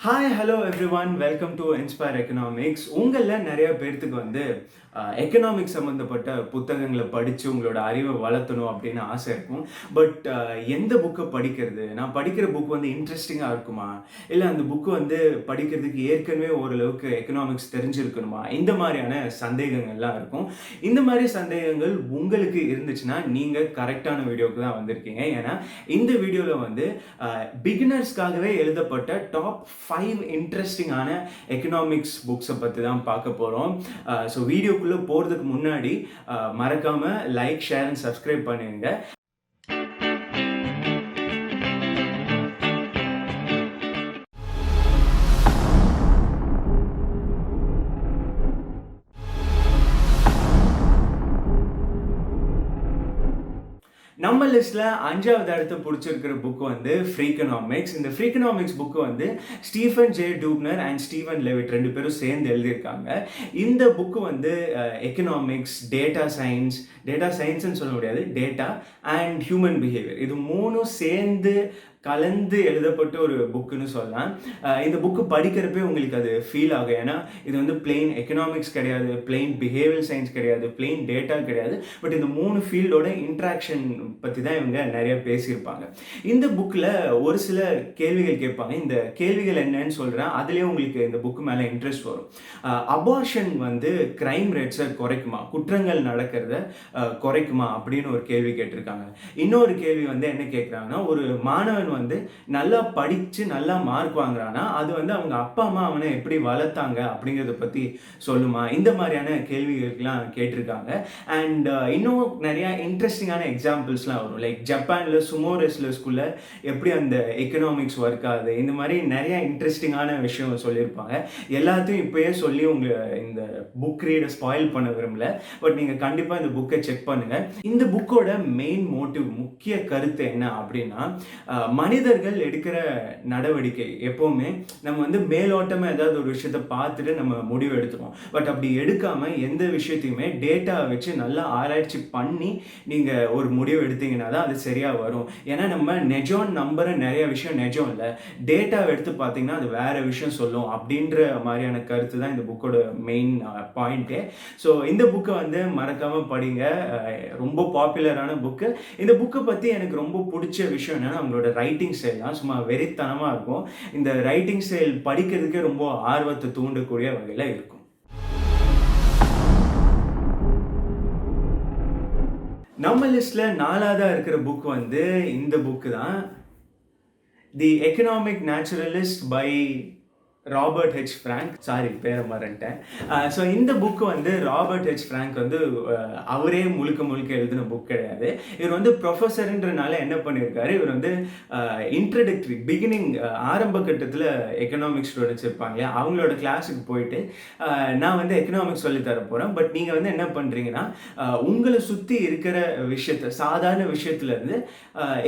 Hi hello every one welcome to inspire economics. உங்களில் நிறைய பேர்த்துக்கு எக்கனாமிக்ஸ் சம்மந்தப்பட்ட புத்தகங்களை படித்து உங்களோட அறிவை வளர்த்தணும் அப்படின்னு ஆசை இருக்கும். பட் எந்த புக்கை படிக்கிறது, நான் படிக்கிற புக் இன்ட்ரெஸ்டிங்காக இருக்குமா, இல்லை அந்த புக்கு படிக்கிறதுக்கு ஏற்கனவே ஓரளவுக்கு எக்கனாமிக்ஸ் தெரிஞ்சிருக்கணுமா, இந்த மாதிரியான சந்தேகங்கள்லாம் இருக்கும். இந்த மாதிரி சந்தேகங்கள் உங்களுக்கு இருந்துச்சுன்னா நீங்கள் கரெக்டான வீடியோவுக்கு தான் வந்திருக்கீங்க. ஏன்னா இந்த வீடியோவில் பிகினர்ஸ்க்காகவே எழுதப்பட்ட டாப் 5 இன்ட்ரெஸ்டிங்கான எக்கனாமிக்ஸ் புக்ஸை பற்றி தான் பார்க்க போகிறோம். ஸோ வீடியோக்குள்ளே போகிறதுக்கு முன்னாடி மறக்காமல் லைக், ஷேர் அண்ட் சப்ஸ்கிரைப் பண்ணிடுங்க. நம்ம லிஸ்ட்டில் 5வது இடத்தை பிடிச்சிருக்கிற புக்கு ஃப்ரீக்கனாமிக்ஸ். இந்த Freakonomics book Stephen J Dubner and Steven Levitt 2 பேரும் சேர்ந்து எழுதியிருக்காங்க. இந்த புக்கு எக்கனாமிக்ஸ், டேட்டா சயின்ஸ்ன்னு சொல்ல முடியாது, டேட்டா அண்ட் ஹியூமன் பிஹேவியர், இது 3ம் சேர்ந்து கலந்து எழுதப்பட்ட ஒரு புக்குன்னு சொல்லலாம். இந்த புக்கு படிக்கிறப்பே உங்களுக்கு அது ஃபீல் ஆகும். ஏன்னா இது பிளெயின் எக்கனாமிக்ஸ் கிடையாது, பிளெயின் பிஹேவியர் சயின்ஸ் கிடையாது, பிளெயின் டேட்டா கிடையாது. பட் இந்த 3 ஃபீல்டோட இன்ட்ராக்ஷன் பற்றி தான் இவங்க நிறைய பேசியிருப்பாங்க. இந்த புக்கில் ஒரு சில கேள்விகள் கேட்பாங்க. இந்த கேள்விகள் என்னன்னு சொல்கிறேன், அதுலேயே உங்களுக்கு இந்த புக்கு மேலே இன்ட்ரெஸ்ட் வரும். அபார்ஷன் கிரைம் ரேட்ஸை குறைக்குமா, குற்றங்கள் நடக்கிறத குறைக்குமா அப்படின்னு ஒரு கேள்வி கேட்டிருக்காங்க. இன்னொரு கேள்வி என்ன கேட்குறாங்கன்னா, ஒரு மாணவன் நல்லா படிச்சு நல்லா மார்க் வாங்குறானா, அது அவங்க அப்பா அம்மா அவனை எப்படி வளர்த்தாங்க அப்படிங்கிறத பத்தி சொல்லுமா, இந்த மாதிரியான கேள்விகளுக்கெல்லாம் கேட்டிருக்காங்க. அண்ட் இன்னும் நிறைய இன்ட்ரெஸ்டிங்கான எக்ஸாம்பிள்ஸ்லாம் வரும். லைக் ஜப்பான்ல சுமோ ரெஸ்லர்ஸ்குள்ள எப்படி அந்த எக்கனாமிக்ஸ் ஒர்க் ஆகுது, இந்த மாதிரி நிறைய இன்ட்ரெஸ்டிங்கான விஷயம் சொல்லியிருப்பாங்க. எல்லாத்தையும் இப்பயே சொல்லி உங்க இந்த புக் ரீடை ஸ்பாயில் பண்ண விரும்பல. பட் நீங்க கண்டிப்பா இந்த புக்கை செக் பண்ணுங்க. இந்த புக்கோட மெயின் மோட்டிவ், முக்கிய கருத்து என்ன அப்படின்னா, மனிதர்கள் எடுக்கிற நடவடிக்கை எப்போவுமே நம்ம மேலோட்டமாக ஏதாவது ஒரு விஷயத்தை பார்த்துட்டு நம்ம முடிவு எடுத்துருவோம். பட் அப்படி எடுக்காம எந்த விஷயத்தையுமே டேட்டா வச்சு நல்லா ஆராய்ச்சி பண்ணி நீங்கள் ஒரு முடிவு எடுத்தீங்கன்னா தான் அது சரியாக வரும். ஏன்னா நம்ம நெஜம்னு நம்புகிற நிறைய விஷயம் நெஜம் இல்லை, டேட்டாவை எடுத்து பார்த்தீங்கன்னா அது வேற விஷயம் சொல்லும் அப்படின்ற மாதிரியான கருத்து தான் இந்த புக்கோட மெயின் பாயிண்ட்டே. ஸோ இந்த புக்கை மறக்காமல் படிங்க. ரொம்ப பாப்புலரான புக்கு. இந்த புக்கை பற்றி எனக்கு ரொம்ப பிடிச்ச விஷயம் என்னன்னா, அவங்களோட ரைட்டிங் ஸ்டைல் தான் சும்மா வெறித்தனமாக இருக்கும். இந்த ரைட்டிங் ஸ்டைல் படிக்கிறதுக்கே ரொம்ப ஆர்வத்தை தூண்டக்கூடிய வகையில் இருக்கும். நம்ம லிஸ்ட்டில் 4ஆவதா இருக்கிற புக் இந்த புக்கு தான், the economic naturalist by Robert H Frank. Sorry, பேரை மறந்துட்டேன். ஸோ இந்த புக்கு ராபர்ட் ஹெச் ஃப்ராங்க் அவரே முழுக்க எழுதின புக் கிடையாது. இவர் ப்ரொஃபஸர்ன்றனால என்ன பண்ணியிருக்காரு, இவர் இன்ட்ரடக்டரி பிகினிங் ஆரம்ப கட்டத்தில் எக்கனாமிக்ஸ் ஸ்டூடெண்ட்ஸ் இருப்பாங்க இல்லையா, அவங்களோட கிளாஸுக்கு போயிட்டு நான் எக்கனாமிக்ஸ் சொல்லி தர போகிறேன். பட் நீங்கள் என்ன பண்ணுறீங்கன்னா, உங்களை சுற்றி இருக்கிற விஷயத்த, சாதாரண விஷயத்துலேருந்து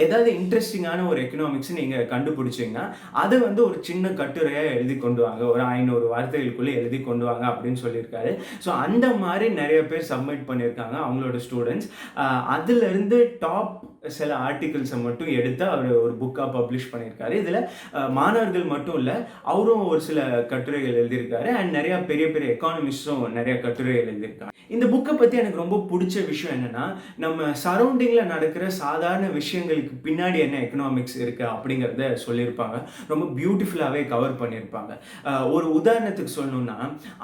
ஏதாவது இன்ட்ரெஸ்டிங்கான ஒரு எக்கனாமிக்ஸ் நீங்கள் கண்டுபிடிச்சிங்கன்னா அதை ஒரு சின்ன கட்டுரையாக எழுதி கொண்டு வாங்க, ஒரு 500 வார்த்தைகளுக்குள்ளே எழுதி கொண்டு வாங்க அப்படின்னு சொல்லியிருக்காரு. ஸோ அந்த மாதிரி நிறைய பேர் சப்மிட் பண்ணியிருக்காங்க அவங்களோட ஸ்டூடெண்ட்ஸ். அதுலேருந்து டாப் சில ஆர்டிகிள்ஸை மட்டும் எடுத்து அவர் ஒரு புக்காக பப்ளிஷ் பண்ணியிருக்காரு. இதில் மாணவர்கள் மட்டும் இல்லை, அவரும் ஒரு சில கட்டுரைகள் எழுதியிருக்காரு. அண்ட் நிறையா பெரிய பெரிய எக்கானமிஸ்டும் நிறைய கட்டுரைகள் எழுதியிருக்காங்க. இந்த புக்கை பற்றி எனக்கு ரொம்ப பிடிச்ச விஷயம் என்னென்னா, நம்ம சரௌண்டிங்கில் நடக்கிற சாதாரண விஷயங்களுக்கு பின்னாடி என்ன எக்கனாமிக்ஸ் இருக்குது அப்படிங்கிறத சொல்லியிருப்பாங்க. ரொம்ப பியூட்டிஃபுல்லாகவே கவர் பண்ணியிருப்பாங்க. ஒரு உதாரணத்துக்கு சொல்லணும்னா,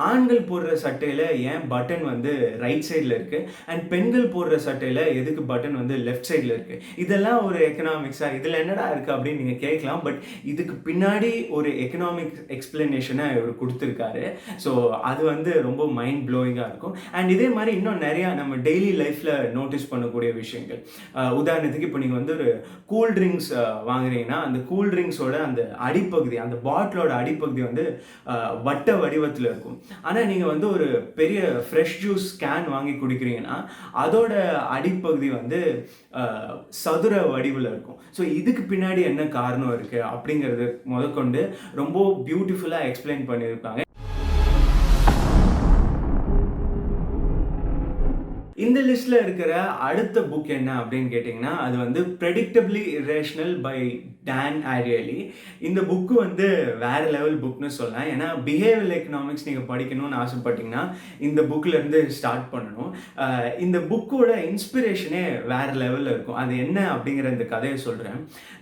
ஆண்கள் போடுற சட்டையில் ஏன் பட்டன் ரைட் சைடில் இருக்குது, அண்ட் பெண்கள் போடுற சட்டையில் எதுக்கு பட்டன் லெஃப்ட் சைடில் இருக்குது, இதெல்லாம் ஒரு எக்கனாமிக்ஸா, இதில் என்னடா இருக்குது அப்படின்னு நீங்கள் கேட்கலாம். பட் இதுக்கு பின்னாடி ஒரு எக்கனாமிக் எக்ஸ்பிளனேஷனை இவர் கொடுத்துருக்காரு. ஸோ அது ரொம்ப மைண்ட் ப்ளோயிங்காக இருக்கும். அண்ட் இதே மாதிரி இன்னும் நிறையா நம்ம டெய்லி லைஃப்பில் நோட்டீஸ் பண்ணக்கூடிய விஷயங்கள். உதாரணத்துக்கு இப்போ நீங்கள் ஒரு கூல் ட்ரிங்க்ஸ் வாங்குறீங்கன்னா, அந்த கூல் ட்ரிங்க்ஸோட அந்த அடிப்பகுதி, அந்த பாட்டிலோட அடிப்பகுதி வட்ட வடிவத்தில் இருக்கும். ஆனால் நீங்கள் ஒரு பெரிய ஃப்ரெஷ் ஜூஸ் கேன் வாங்கி குடிக்கிறீங்கன்னா அதோட அடிப்பகுதி சதுர வடிவில் இருக்கும். ஸோ இதுக்கு பின்னாடி என்ன காரணம் இருக்குது அப்படிங்கிறது முதற்கொண்டு ரொம்ப பியூட்டிஃபுல்லாக எக்ஸ்பிளைன் பண்ணியிருக்காங்க. இந்த லிஸ்ட்ல இருக்கிற அடுத்த புக் என்ன அப்படின்னு கேட்டிங்கன்னா, அது வந்து "ப்ரெடிக்டபிளி இரேஷனல்" பை டான் ஆரியலி. இந்த புக்கு வந்து வேற லெவல் புக்னு சொல்லலாம். ஏன்னா பிஹேவியரல் எக்கனாமிக்ஸ் நீங்க படிக்கணும்னு ஆசைப்பட்டீங்கன்னா, இந்த புக்ல இருந்து ஸ்டார்ட் பண்ணணும். இந்த புக்கோட இன்ஸ்பிரேஷனே வேற லெவல்ல இருக்கும். அது என்ன அப்படிங்கிற இந்த கதையை சொல்றேன்.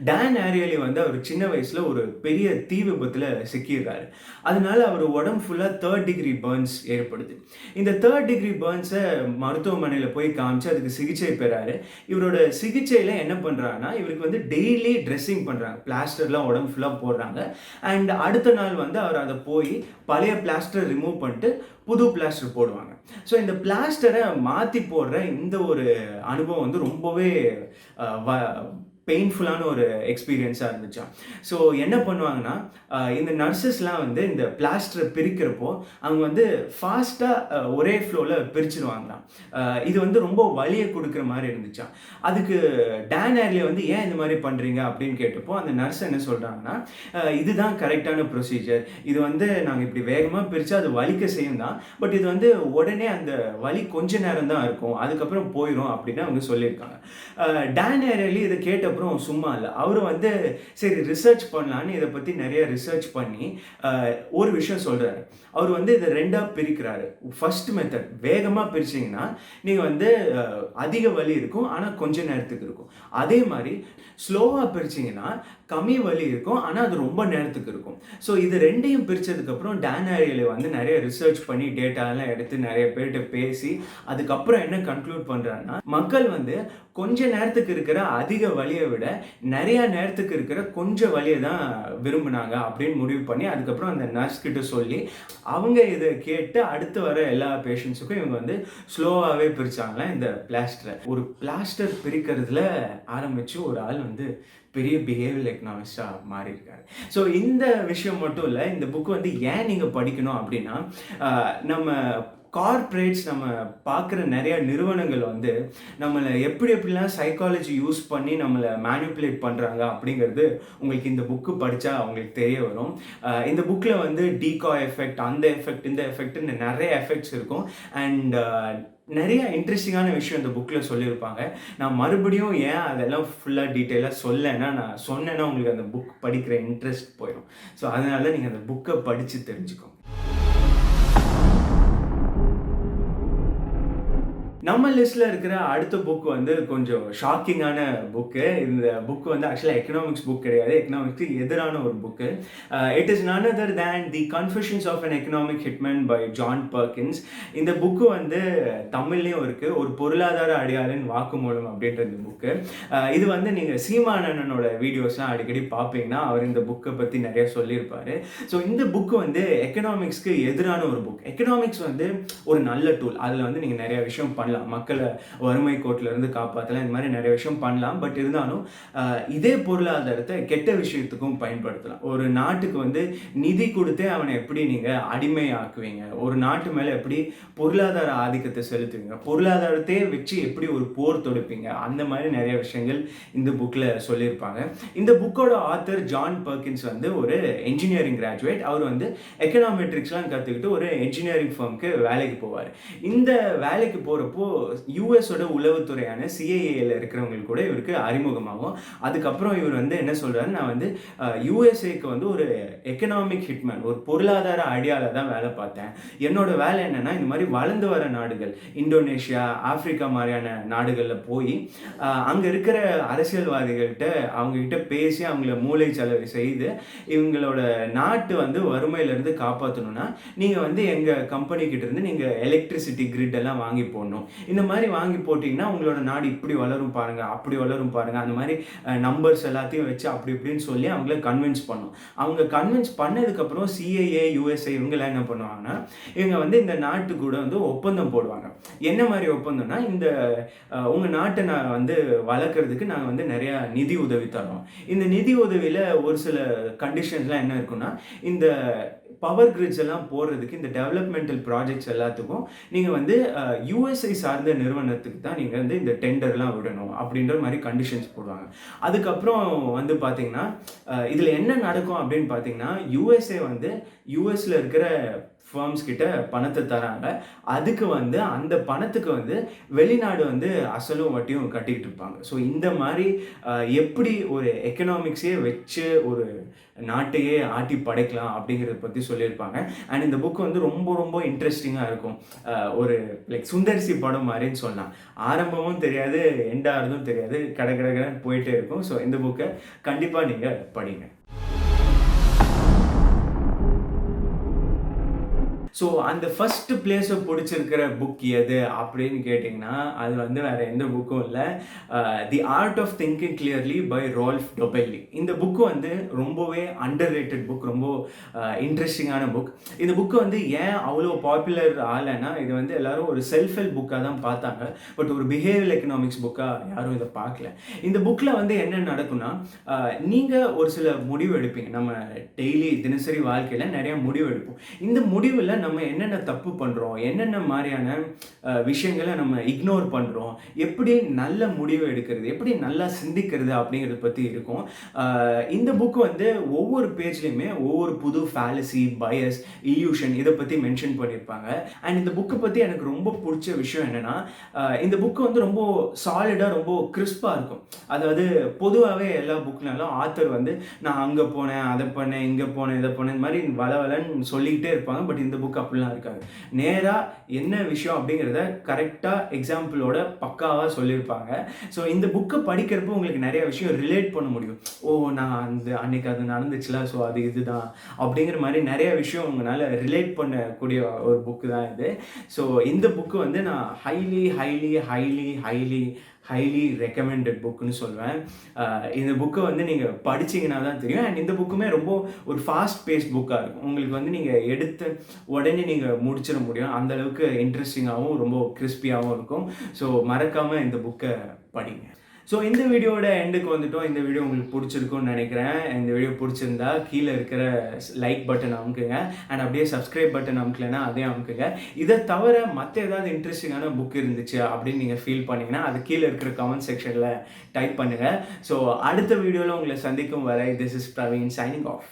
டான் ஆரியலி வந்து அவர் சின்ன வயசுல ஒரு பெரிய தீ விபத்துல சிக்கிடுறாரு. அதனால அவர் உடம்பு ஃபுல்லா 3rd டிகிரி பர்ன்ஸ் ஏற்படுது. இந்த 3rd டிகிரி பர்ன்ஸை மருத்துவமனையில போய் காமிச்சு அதுக்கு சிகிச்சை பெறாரு. இவரோட சிகிச்சையில என்ன பண்றாங்கன்னா, இவருக்கு வந்து டெய்லி ட்ரெஸ்ஸிங் பண்றாங்க. பிளாஸ்டர்லாம் உடம்பு ஃபுல்லா போடுறாங்க. அண்ட் அடுத்த நாள் வந்து அவர் அத போய் பழைய பிளாஸ்டர் ரிமூவ் பண்ணிட்டு புது பிளாஸ்டர் போடுவாங்க. ஸோ இந்த பிளாஸ்டரை மாத்தி போடுற இந்த ஒரு அனுபவம் வந்து ரொம்பவே அ வ பெயின்ஃபுல்லான ஒரு எக்ஸ்பீரியன்ஸா இருந்துச்சாம். ஸோ என்ன பண்ணுவாங்கன்னா, இந்த நர்சஸ்லாம் வந்து இந்த பிளாஸ்டரை பிரிக்கிறப்போ, அவங்க வந்து ஃபாஸ்ட்டா ஒரே ஃப்ளோல பிரிச்சுருவாங்களாம். இது வந்து ரொம்ப வலிய குடுக்குற மாரி இருந்துச்சாம். அதுக்கு டான் ஏர்லி வந்து "ஏன் இந்த மாரி பண்றீங்க?" அப்படின்னு கேட்டப்போ, அந்த நர்ஸ் என்ன சொல்றாங்கன்னா, இதுதான் கரெக்ட்டான ப்ரொசீஜர். இது வந்து நாங்க இப்படி வேகமா பிரிச்சா அது வலிக்க செய்யும் தான். பட் இது வந்து உடனே அந்த வலி கொஞ்ச நேரம் தான் இருக்கும். அதுக்கப்புறம் போயிரும்." அப்படின்னு அவங்க சொல்லியிருக்காங்க. டான் ஏர்லி இத கேட்டப்புறம் சும்மா இல்ல. அவரு வந்து சரி ரிசர்ச் பண்ணலான்னு இத பத்தி நெறைய ரிசர்ச் பண்ணி, ஒரு விஷயம் சொல்றாரு. அவரு வந்து இத 2ஆ பிரிக்கிறாரு. ஃபர்ஸ்ட் மெத்தட் வேகமா பிரிச்சீங்கன்னா, நீங்க வந்து அதிக வலி இருக்கும். ஆனா கொஞ்ச நேரத்துக்கு இருக்கும். அதே மாரி ஸ்லோவா பிரிச்சீங்கன்னா, கம்மி வலி இருக்கும். ஆனா அது ரொம்ப நேரத்துக்கு இருக்கும். ஸோ இது 2யும் பிரிச்சதுக்கு அப்புறம் டான் ஏரியலி வந்து நெறைய ரிசர்ச் பண்ணி டேட்டாலாம் எடுத்து நெறைய பேர்ட்ட பேசி, அதுக்கப்புறம் என்ன கன்க்ளூட் பண்றாருன்னா, மக்கள் வந்து கொஞ்ச நேரத்துக்கு இருக்கிற அதிக வலிய விட, நெறைய நேரத்துக்கு இருக்கிற கொஞ்சம் வலிய தான் விரும்புனாங்க அப்படின்னு முடிவு பண்ணி, அதுக்கப்புறம் அந்த நர்ஸ் கிட்ட சொல்லி, அவங்க இத கேட்டு அடுத்து வர எல்லா பேஷண்ட்ஸுக்கும் இவங்க வந்து ஸ்லோவாவே பிரிச்சாங்களாம் இந்த பிளாஸ்டர. ஒரு பிளாஸ்டர் பிரிக்கிறதுல ஆரம்பிச்சு ஒரு ஆள் வந்து பெரிய பிஹேவியரல் எக்கனாமிஸ்ட்டா மாறியிருக்காரு. ஸோ இந்த விஷயம் மட்டும் இல்ல. இந்த புக் வந்து ஏன் நீங்க படிக்கணும் அப்படின்னா, நம்ம கார்ப்பரேட்ஸ் நம்ம பார்க்குற நெறைய நிறுவனங்கள் வந்து நம்மள எப்படி எப்படிலாம் சைக்காலஜி யூஸ் பண்ணி நம்மள மேனிபுலேட் பண்றாங்க அப்படிங்கிறது உங்களுக்கு இந்த புக்கு படிச்சா உங்களுக்கு தெரிய வரும். இந்த புக்ல வந்து டீகாய் எஃபெக்ட், அந்த எஃபெக்ட், இந்த எஃபெக்ட்ன்னு நெறைய எஃபெக்ட்ஸ் இருக்கும். அண்ட் நெறைய இன்ட்ரெஸ்டிங்கான விஷயம் இந்த புக்ல சொல்லியிருப்பாங்க. நான் மறுபடியும் ஏன் அதெல்லாம் ஃபுல்லா டீட்டெயிலா சொல்லலைன்னா, நான் சொன்னேன்னா உங்களுக்கு அந்த புக் படிக்கிற இன்ட்ரெஸ்ட் போயிடும். ஸோ அதனால நீங்க அந்த புக்க படிச்சு தெரிஞ்சுக்கோங்க. நம்ம லிஸ்ட்ல இருக்கிற அடுத்த புக் வந்து கொஞ்சம் ஷாக்கிங்கான புக்கு. இந்த புக் வந்து ஆக்சுவலா எக்கனாமிக்ஸ் புக் கிடையாது. எக்கனாமிக்ஸ்க்கு எதிரான ஒரு book. It is none other than the confessions of an economic hitman by John Perkins. இந்த புக்கு வந்து தமிழ்லயும் இருக்கு. ஒரு பொருளாதார அடியாளின் வாக்குமூலம் அப்படின்ற இந்த புக்கு. இது வந்து நீங்க சீமானனோட வீடியோஸ்லாம் அடிக்கடி பார்ப்பீங்கன்னா, அவர் இந்த புக்கை பத்தி நிறைய சொல்லியிருப்பாரு. ஸோ இந்த புக் வந்து எக்கனாமிக்ஸ்க்கு எதிரான ஒரு புக். எக்கனாமிக்ஸ் வந்து ஒரு நல்ல டூல். அதில் வந்து நீங்கள் நிறைய விஷயம் பண்ணலாம். மக்களை வறுமை கோட்டில இருந்து காப்பாற்றலாம். இந்த மாதிரி நிறைய விஷயம் பண்ணலாம். பட் இருந்தாலும் இதே பொருளாதாரத்தை கெட்ட விஷயத்துக்கும் பயன்படுத்தலாம். ஒரு நாட்டுக்கு வந்து நிதி கொடுத்தே அவனை எப்படி நீங்கள் அடிமையாக்குவீங்க, ஒரு நாட்டு மேலே எப்படி பொருளாதார ஆதிக்கத்தை செலுத்துவீங்க, பொருளாதாரத்தையே வச்சு எப்படி ஒரு போர் தொடுப்பீங்க, அந்த மாதிரி நிறைய விஷயங்கள் இந்த புக்கில் சொல்லியிருப்பாங்க. இந்த புக்கோட ஆத்தர் ஜான் பர்கின்ஸ் வந்து ஒரு என்ஜினியரிங் கிராஜுவேட். அவர் வந்து எக்கனாமெட்ரிக்ஸ்லாம் கற்றுக்கிட்டு ஒரு என்ஜினியரிங் ஃபர்முக்கு வேலைக்கு போவார். இந்த வேலைக்கு போகிறப்போ யூஎஸோட உளவுத்துறையான சிஐஏல இருக்கிறவங்களுக்கு கூட இவருக்கு அறிமுகமாகும். அதுக்கப்புறம் இவர் வந்து என்ன சொல்றாரு, நான் வந்து யூஎஸ்ஏக்கு வந்து ஒரு எக்கனாமிக் ஹிட்மேன், ஒரு பொருளாதார அடியாள தான் வேலை பார்த்தேன். என்னோட வேலை என்னன்னா, இந்த மாதிரி வளர்ந்து வர நாடுகள், இந்தோனேஷியா, ஆப்பிரிக்கா மாதிரியான நாடுகளில் போய் அங்கே இருக்கிற அரசியல்வாதிகள்கிட்ட அவங்ககிட்ட பேசி அவங்கள மூளை செலவு செய்து இவங்களோட நாட்டு வந்து வறுமையிலேருந்து காப்பாற்றணும்னா நீங்கள் வந்து எங்கள் கம்பெனிக்கிட்ட இருந்து நீங்கள் எலக்ட்ரிசிட்டி கிரிட் எல்லாம் வாங்கி போடணும். இந்த மாதிரி வாங்கி போட்டிங்கன்னா உங்களோட நாடு இப்படி வளரும் பாருங்கள், அப்படி வளரும் பாருங்கள், அந்த மாதிரி நம்பர்ஸ் எல்லாத்தையும் வச்சு அப்படி இப்படின்னு சொல்லி அவங்கள கன்வின்ஸ் பண்ணும். அவங்க கன்வின்ஸ் பண்ணதுக்கப்புறம் சிஐஏ, யூஎஸ்ஏ இவங்கெல்லாம் என்ன பண்ணுவாங்கன்னா, இவங்க வந்து இந்த நாட்டு கூட வந்து ஒப்பந்தம் போடுவாங்க. என்ன மாதிரி ஒப்பந்தம்னா, இந்த உங்கள் நாட்டை நான் வந்து வளர்க்குறதுக்கு நாங்கள் வந்து நிறையா நிதி உதவி தரோம். இந்த நிதி உதவியில் ஒரு சில கண்டிஷன்ஸ்லாம் என்ன இருக்குன்னா, இந்த பவர் கிரிட்ஸ் எல்லாம் போடுறதுக்கு இந்த டெவலப்மெண்டல் ப்ராஜெக்ட்ஸ் எல்லாத்துக்கும் நீங்கள் வந்து யூஎஸ்ஐ சார்ந்த நிறுவனத்துக்கு தான் நீங்கள் வந்து இந்த டெண்டர்லாம் விடணும் அப்படின்ற மாதிரி கண்டிஷன்ஸ் போடுவாங்க. அதுக்கப்புறம் வந்து பார்த்தீங்கன்னா இதில் என்ன நடக்கும் அப்படின்னு பார்த்தீங்கன்னா யூஎஸ்ஏ வந்து யூஎஸில் இருக்கிற ஃபர்ம்ஸ் கிட்ட பணத்தை தராங்க. அதுக்கு வந்து அந்த பணத்துக்கு வந்து வெளிநாடு வந்து அசலும் வட்டியும் கட்டிக்கிட்டு இருப்பாங்க. ஸோ இந்த மாதிரி எப்படி ஒரு எக்கனாமிக்ஸே வச்சு ஒரு நாட்டையே ஆட்டி படைக்கலாம் அப்படிங்கிறத பற்றி சொல்லியிருப்பாங்க. அண்ட் இந்த புக் வந்து ரொம்ப ரொம்ப இன்ட்ரெஸ்டிங்காக இருக்கும். ஒரு லைக் சுந்தர்சி படம் மாதிரின்னு சொல்லலாம். ஆரம்பமும் தெரியாது, எண்டாகிறதும் தெரியாது, கடகடன்னு போயிட்டே இருக்கும். ஸோ இந்த புக்கை கண்டிப்பாக நீங்கள் படிங்க. ஸோ அந்த ஃபஸ்ட்டு பிளேஸை பிடிச்சிருக்கிற புக் எது அப்படின்னு கேட்டிங்கன்னா அது வந்து வேறு எந்த புக்கும் இல்லை, the art of thinking clearly by Rolf Dobelli. இந்த புக்கு வந்து ரொம்பவே அண்டர் ரேட்டட் புக், ரொம்ப இன்ட்ரெஸ்டிங்கான புக். இந்த புக்கு வந்து ஏன் அவ்வளோ பாப்புலர் ஆகலைன்னா இது வந்து எல்லோரும் ஒரு செல்ஃப் ஹெல்ப் புக்காக தான் பார்த்தாங்க. பட் ஒரு பிஹேவியர் எக்கனாமிக்ஸ் புக்காக யாரும் இதை பார்க்கல. இந்த புக்கில் வந்து என்ன நடக்கும்னா நீங்கள் ஒரு சில முடிவு எடுப்பீங்க. நம்ம டெய்லி தினசரி வாழ்க்கையில் நிறையா முடிவு எடுப்போம். இந்த முடிவில் நம்ம என்னென்ன தப்பு பண்ணுறோம், என்னென்ன மாதிரியான விஷயங்களை நம்ம இக்னோர் பண்ணுறோம், எப்படி நல்ல முடிவு எடுக்கிறது, எப்படி நல்லா சிந்திக்கிறது அப்படிங்கிறத பற்றி இருக்கும். இந்த புக்கு வந்து ஒவ்வொரு பேஜ்லையுமே ஒவ்வொரு புது ஃபேலசி, பயஸ், இல்யூஷன் இதை பற்றி மென்ஷன் பண்ணியிருப்பாங்க. அண்ட் இந்த புக்கை பற்றி எனக்கு ரொம்ப பிடிச்ச விஷயம் என்னென்னா இந்த புக்கு வந்து ரொம்ப சாலிடாக, ரொம்ப கிறிஸ்பாக இருக்கும். அதாவது பொதுவாகவே எல்லா புக்னாலும் ஆத்தர் வந்து நான் அங்கே போனேன், அதை பண்ணேன், இங்கே போனேன், இதை போனேன், இந்த மாதிரி வளவலன்னு சொல்லிக்கிட்டே இருப்பாங்க. பட் இந்த புக் அப்படிலாம் இருக்காது. நேராக என்ன விஷயம் அப்படிங்கிறத கரெக்டாக எக்ஸாம்பிளோட பக்காவாக சொல்லியிருப்பாங்க. ஸோ இந்த புக்கை படிக்கிறப்போ உங்களுக்கு நிறைய விஷயம் ரிலேட் பண்ண முடியும். ஓ, நான் அன்னைக்கு அது நடந்துச்சுல, ஸோ அது இதுதான் அப்படிங்கிற மாதிரி நிறைய விஷயம் உங்களால் ரிலேட் பண்ணக்கூடிய ஒரு புக்கு தான் இது. ஸோ இந்த புக்கு வந்து நான் ஹைலி ரெக்கமெண்டட் புக்குன்னு சொல்வேன். இந்த புக்கை வந்து நீங்கள் படிச்சிங்கன்னா தான் தெரியும். அண்ட் இந்த புக்குமே ரொம்ப ஒரு ஃபாஸ்ட் பேஸ்ட் புக்காக இருக்கும். உங்களுக்கு வந்து நீங்கள் எடுத்த உடனே நீங்கள் முடிச்சிட முடியும். அந்தளவுக்கு இன்ட்ரெஸ்டிங்காகவும் ரொம்ப கிறிஸ்பியாகவும் இருக்கும். ஸோ மறக்காமல் இந்த புக்கை படிங்க. ஸோ இந்த வீடியோட எண்டுக்கு வந்துட்டோம். இந்த வீடியோ உங்களுக்கு பிடிச்சிருக்கும்னு நினைக்கிறேன். இந்த வீடியோ பிடிச்சிருந்தா கீழே இருக்கிற லைக் பட்டன் அமுக்குங்க. அண்ட் அப்படியே சப்ஸ்கிரைப் பட்டன் அமுக்கலைன்னா அதே அமுக்குங்க. இதை தவிர மற்ற ஏதாவது இன்ட்ரெஸ்டிங்கான புக் இருந்துச்சு அப்படின்னு நீங்கள் ஃபீல் பண்ணிங்கன்னா அது கீழே இருக்கிற கமெண்ட் செக்ஷனில் டைப் பண்ணுங்கள். ஸோ அடுத்த வீடியோவில் உங்களை சந்திக்கும் வரை this is Praveen signing off.